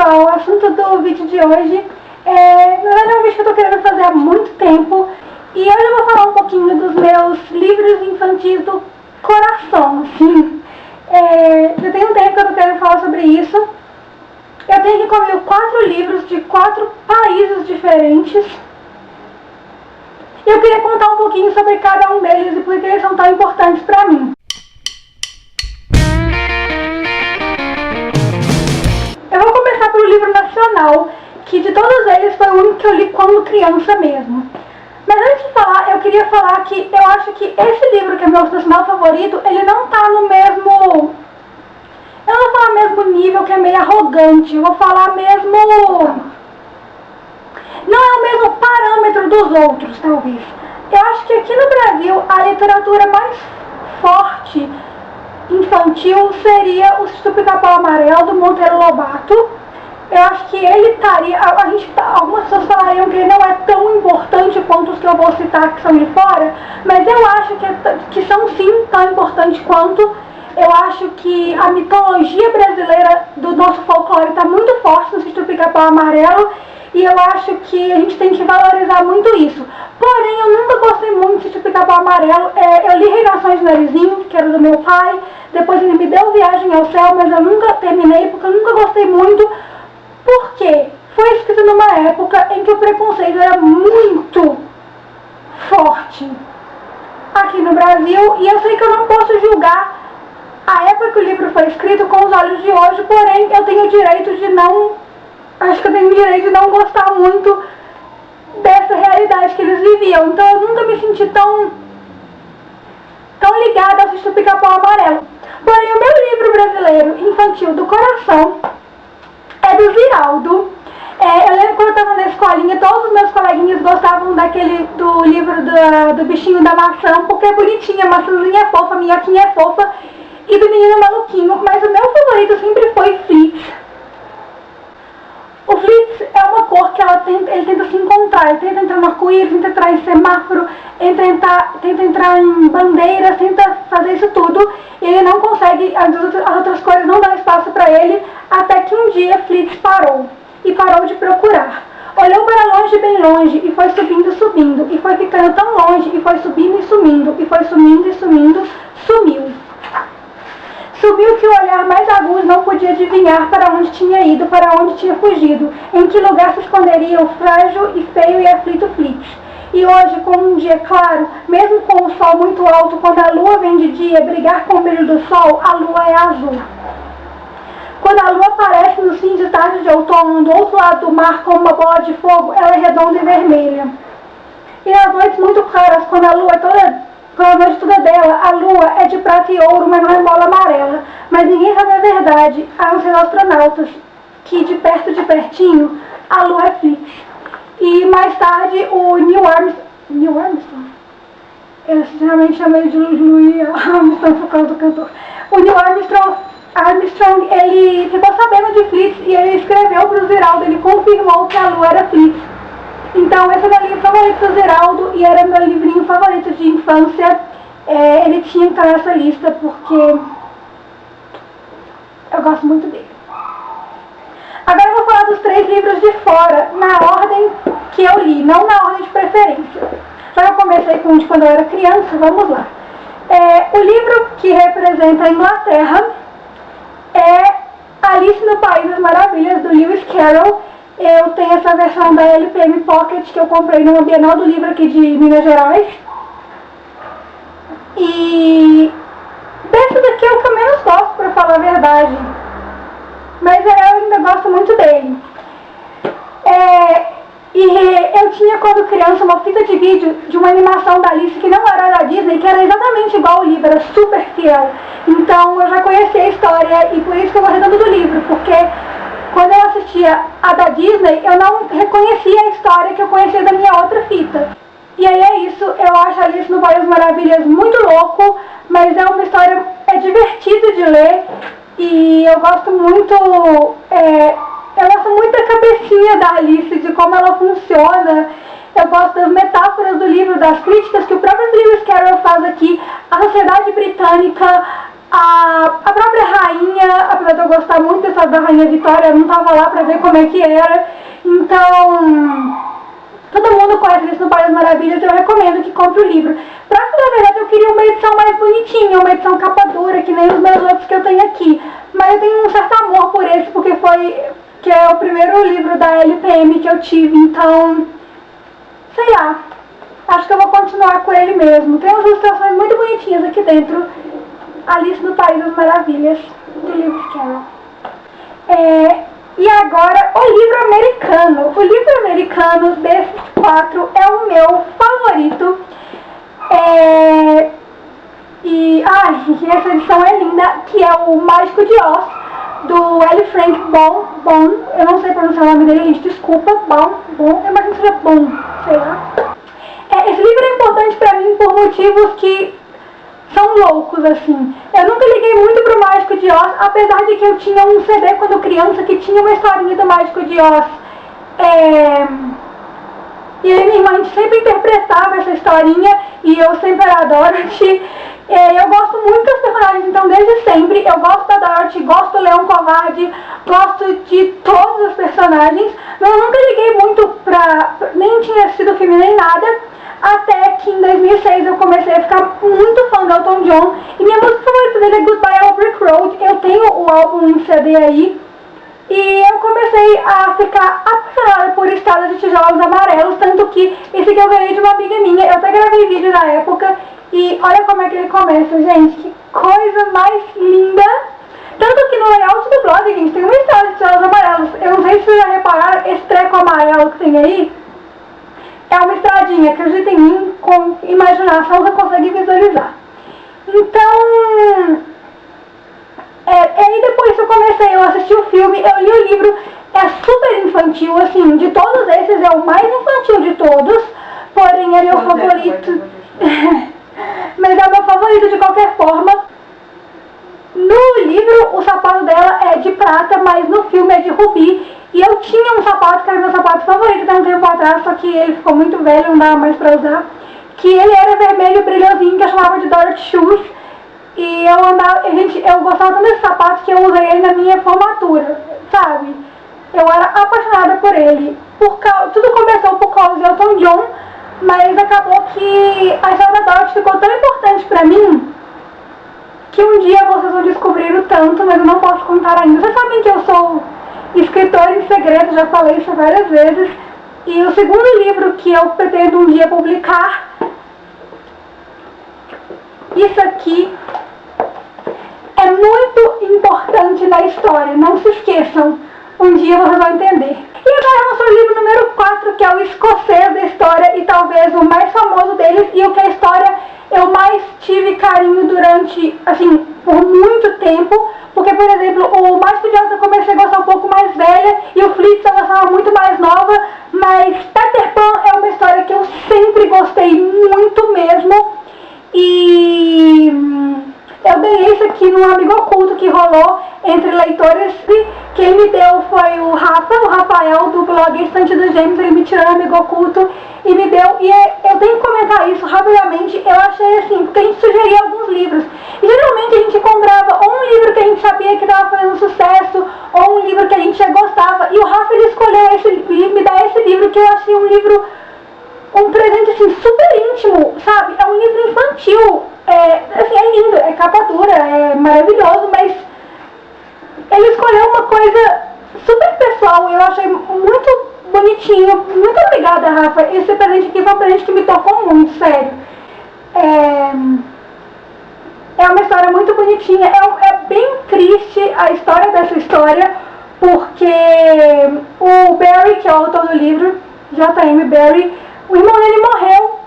pessoal, o assunto do vídeo de hoje na verdade é um vídeo que eu tô querendo fazer há muito tempo. E hoje eu vou falar um pouquinho dos meus livros infantis do coração, assim. Já tem um tempo que eu tô querendo falar sobre isso. Eu tenho aqui comigo 4 livros de 4 países diferentes. E eu queria contar um pouquinho sobre cada um deles e por que eles são tão importantes pra mim. Eu vou começar pelo livro nacional, que de todos eles foi o único que eu li quando criança mesmo. Mas antes de falar, eu queria falar que eu acho que esse livro, que é meu nacional favorito, ele não tá no mesmo... Eu não vou falar mesmo nível, que é meio arrogante. Eu vou falar mesmo... Não é o mesmo parâmetro dos outros, talvez. Eu acho que aqui no Brasil, a literatura mais forte infantil seria o Sítio do Pica-Pau Amarelo, do Monteiro Lobato. Eu acho que ele estaria... Algumas pessoas falariam que ele não é tão importante quanto os que eu vou citar, que são de fora, mas eu acho que são sim tão importantes quanto. Eu acho que a mitologia brasileira do nosso folclore está muito forte no Sítio do Pica-Pau Amarelo, e eu acho que a gente tem que valorizar muito isso. Porém, eu nunca gostei muito do Sítio do Pica-Pau Amarelo. Eu li Reinações de Narizinho, que era do meu pai, depois ele me deu Viagem ao Céu, mas eu nunca terminei, porque eu nunca gostei muito, porque foi escrito numa época em que o preconceito era muito forte aqui no Brasil, e eu sei que eu não posso julgar a época que o livro foi escrito com os olhos de hoje, porém eu tenho o direito de não... Acho que eu tenho o direito de não gostar muito dessa realidade que eles viviam. Então eu nunca me senti tão ligada ao Sítio do Pica-Pau Amarelo. Porém, o meu livro brasileiro infantil do coração é do Ziraldo. Eu lembro quando eu estava na escolinha, todos os meus coleguinhas gostavam do livro do bichinho da maçã, porque é bonitinha, a maçãzinha é fofa, a minhoquinha é fofa, e do menino maluquinho. Mas o meu favorito sempre foi Flitz. O Flitz é uma cor que ele tenta se encontrar, ele tenta entrar no arco-íris, tenta entrar em semáforo, tenta entrar em bandeiras, tenta fazer isso tudo, e ele não consegue, as outras cores não dão espaço para ele, até que um dia Flitz parou, e parou de procurar. Olhou para longe, bem longe, e foi subindo, subindo, e foi ficando tão longe, e foi subindo e sumindo, e foi sumindo e sumindo, sumiu. Subiu que o olhar mais agudo não podia adivinhar para onde tinha ido, para onde tinha fugido, em que lugar se esconderia o frágil e feio e aflito Flitz. E hoje, com um dia claro, mesmo com o sol muito alto, quando a lua vem de dia brigar com o brilho do sol, a lua é azul. Quando a lua aparece no fim de tarde de outono, do outro lado do mar, como uma bola de fogo, ela é redonda e vermelha. E nas noites muito claras, quando a noite toda dela, a lua é de prata e ouro, mas não é bola amarela. Mas ninguém sabe a verdade, a não ser astronautas, que de perto, de pertinho, a lua é Flitz. E mais tarde, o Neil Armstrong? Eu sinceramente chamei de Louis Armstrong por causa do cantor. O Neil Armstrong, ele ficou sabendo de Flitz e ele escreveu para o Ziraldo, ele confirmou que a lua era Flitz. Então esse é meu livro favorito do Ziraldo e era meu livrinho favorito de infância. Ele tinha que estar nessa lista porque eu gosto muito dele. Agora eu vou falar dos 3 livros de fora, na ordem que eu li, não na ordem de preferência. Já eu comecei com um de quando eu era criança, vamos lá. O livro que representa a Inglaterra é Alice no País das Maravilhas, do Lewis Carroll. Eu tenho essa versão da LPM Pocket que eu comprei numa Bienal do Livro aqui de Minas Gerais. E desse daqui é o que eu menos gosto, pra falar a verdade. Mas eu ainda gosto muito dele. E eu tinha, quando criança, uma fita de vídeo de uma animação da Alice que não era da Disney, que era exatamente igual ao livro, era super fiel. Então eu já conhecia a história e por isso que eu gostei tanto do livro, porque quando eu assistia a da Disney, eu não reconhecia a história que eu conhecia da minha outra fita. E aí é isso, eu acho Alice no País das Maravilhas muito louco, mas é uma história divertida de ler, e eu gosto muito, da cabecinha da Alice, de como ela funciona. Eu gosto das metáforas do livro, das críticas que o próprio Lewis Carroll faz aqui, a sociedade britânica, A própria rainha, apesar de eu gostar muito da história da Rainha Vitória, eu não tava lá pra ver como é que era. Então, todo mundo conhece Alice no País das Maravilhas, eu recomendo que compre o livro. Pra falar a verdade, eu queria uma edição mais bonitinha, uma edição capa dura, que nem os meus outros que eu tenho aqui. Mas eu tenho um certo amor por esse, porque que é o primeiro livro da LPM que eu tive, então, sei lá, acho que eu vou continuar com ele mesmo. Tem umas ilustrações muito bonitinhas aqui dentro. Alice no País das Maravilhas, do Lewis Carroll. E agora, o livro americano. O livro americano desses 4 é o meu favorito. Essa edição é linda, que é o Mágico de Oz, do L. Frank Baum. Eu não sei pronunciar o nome dele, gente, desculpa. Baum, eu imagino que seja bom, sei lá. Esse livro é importante pra mim por motivos que são loucos, assim. Eu nunca liguei muito pro Mágico de Oz, apesar de que eu tinha um CD quando criança que tinha uma historinha do Mágico de Oz. E eu e minha irmã, a gente sempre interpretava essa historinha, e eu sempre era a Dorothy. Eu gosto muito dos personagens, então desde sempre eu gosto da Dorothy, gosto do Leão Covarde, gosto de todos os personagens, mas eu nunca liguei muito nem tinha assistido o filme nem nada. Até que em 2006 eu comecei a ficar muito fã do Elton John. E minha música favorita dele é Goodbye Yellow Brick Road. Eu tenho o álbum em CD aí. E eu comecei a ficar apaixonada por Estrada de Tijolos Amarelos. Tanto que esse aqui eu ganhei de uma amiga minha. Eu até gravei vídeo na época. E olha como é que ele começa, gente. Que coisa mais linda. Tanto que no layout do blog, gente, tem uma Estrada de Tijolos Amarelos. Eu não sei se vocês já repararam esse treco amarelo que tem aí. É uma estradinha, acredita em mim, com imaginação você consegue visualizar. Então, aí depois que eu assisti o filme, eu li o livro, é super infantil, assim, de todos esses é o mais infantil de todos, porém é meu favorito, mas é o meu favorito de qualquer forma. No livro, o sapato dela é de prata, mas no filme é de rubi. E eu tinha um sapato, que era meu sapato favorito há um tempo atrás, só que ele ficou muito velho, não dava mais pra usar. Que ele era vermelho brilhosinho, que eu chamava de Dorothy Shoes. E eu gostava tanto desse sapato que eu usei ele na minha formatura, sabe? Eu era apaixonada por ele. Tudo começou por causa de Elton John, mas acabou que a história da Dorothy ficou tão importante pra mim, que um dia vocês vão descobrir o tanto, mas eu não posso contar ainda. Vocês sabem que eu sou escritora em segredo, já falei isso várias vezes. E o segundo livro que eu pretendo um dia publicar, isso aqui é muito importante na história, não se esqueçam, um dia vocês vão entender. E agora vamos para o livro número 4, que é o escocês da história e talvez o mais famoso deles, e o que a história eu mais tive carinho durante, assim, por muito tempo, porque, por exemplo, o Mágico de Oz eu comecei a gostar um pouco mais velha, e o Flitz eu gostava muito mais nova, mas Peter Pan é uma história que eu sempre gostei muito mesmo, e eu ganhei isso aqui num amigo oculto que rolou entre leitores. Quem me deu foi o Rafael do blog Estante dos Gêmeos. Ele me tirou no amigo oculto e me deu. E eu tenho que comentar isso rapidamente. Eu achei assim, porque a gente sugeria alguns livros. E geralmente a gente comprava ou um livro que a gente sabia que estava fazendo sucesso, ou um livro que a gente já gostava. E o Rafa, ele escolheu me dar esse livro, que eu achei um livro, um presente assim, super íntimo, sabe? É um livro infantil. Assim, é lindo, é capa dura, é maravilhoso, mas ele escolheu uma coisa super pessoal e eu achei muito bonitinho. Muito obrigada, Rafa. Esse presente aqui foi um presente que me tocou muito, sério. É uma história muito bonitinha. É bem triste a história dessa história, porque o Barry, que é o autor do livro, J.M. Barry, o irmão dele morreu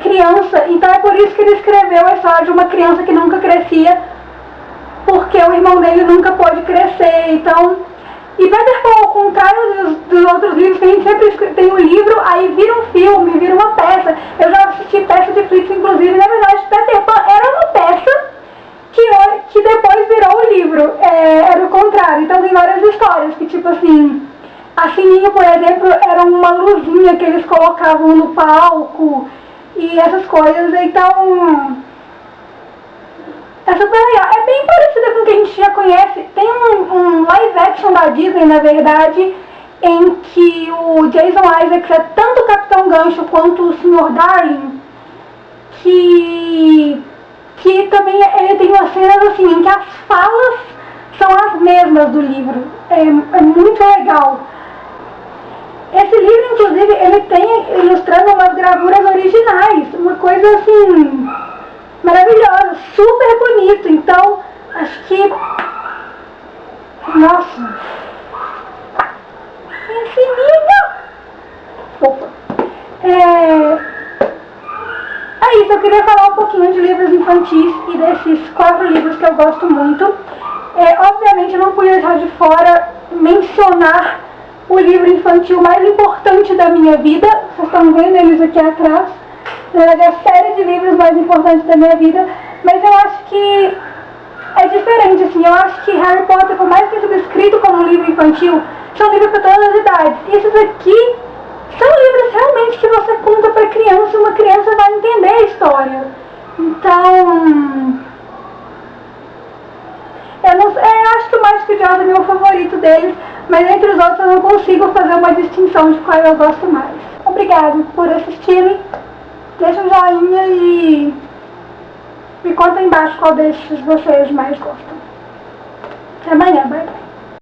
criança, então é por isso que ele escreveu a história de uma criança que nunca crescia, porque o irmão dele nunca pôde crescer. Então, e Peter Pan, ao contrário dos outros livros, que a gente sempre tem um livro, aí vira um filme, vira uma peça. Eu já assisti peça de Flitz, inclusive. Na verdade, Peter Pan era uma peça que depois virou o livro. Era o contrário. Então tem várias histórias que, tipo assim, a Sininho, por exemplo, era uma luzinha que eles colocavam no palco e essas coisas. Então, É super legal. É bem parecida com o que a gente já conhece. Tem um live action da Disney, na verdade, em que o Jason Isaacs é tanto o Capitão Gancho quanto o Sr. Darling, que também ele tem umas cenas assim, em que as falas são as mesmas do livro. É muito legal. Esse livro, inclusive, ele tem ilustrando umas gravuras originais, uma coisa assim maravilhosa, super bonito. Então, acho que, nossa, infinito. Opa. É isso, eu queria falar um pouquinho de livros infantis e desses 4 livros que eu gosto muito. Obviamente, eu não podia deixar de fora mencionar o livro infantil mais importante da minha vida. Vocês estão vendo eles aqui atrás. Na verdade, a série de livros mais importantes da minha vida. Mas eu acho que é diferente, assim. Eu acho que Harry Potter, por mais que tenha sido escrito como um livro infantil, são livros para todas as idades. E esses aqui são livros realmente que você conta para criança e uma criança vai entender a história. Então, eu acho que o Mágico de Oz é meu favorito deles, mas entre os outros eu não consigo fazer uma distinção de qual eu gosto mais. Obrigada por assistirem. Deixa um joinha e me conta aí embaixo qual desses vocês mais gostam. Até amanhã, bye.